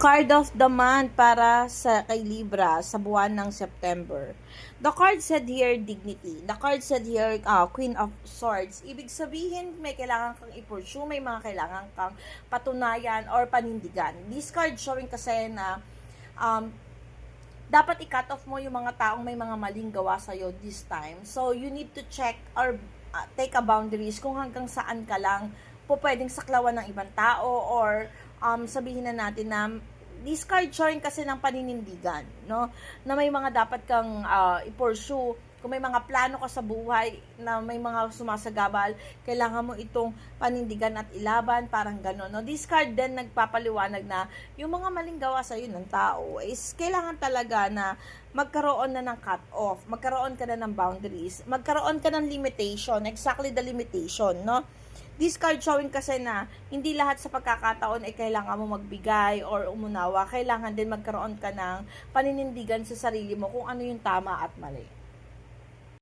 Card of the month para sa kay Libra sa buwan ng September. The card said here dignity. The card said here Queen of Swords. Ibig sabihin may kailangan kang i-pursue, may mga kailangan kang patunayan or panindigan. This card showing kasi na dapat i-cut off mo yung mga taong may mga maling gawa sa'yo this time. So, you need to check or take a boundaries kung hanggang saan ka lang po pwedeng saklawan ng ibang tao or sabihin na natin na this card showing kasi ng paninindigan, no? Na may mga dapat kang i-pursue. Kung may mga plano ka sa buhay na may mga sumasagabal, kailangan mo itong panindigan at ilaban, parang gano'n, no? This card din nagpapaliwanag na yung mga maling gawa sa iyo ng tao is kailangan talaga na magkaroon na ng cut-off, magkaroon ka na ng boundaries, magkaroon ka ng limitation, exactly the limitation, no? This card showing kasi na hindi lahat sa pagkakataon ay kailangan mo magbigay or umunawa. Kailangan din magkaroon ka ng paninindigan sa sarili mo kung ano yung tama at mali.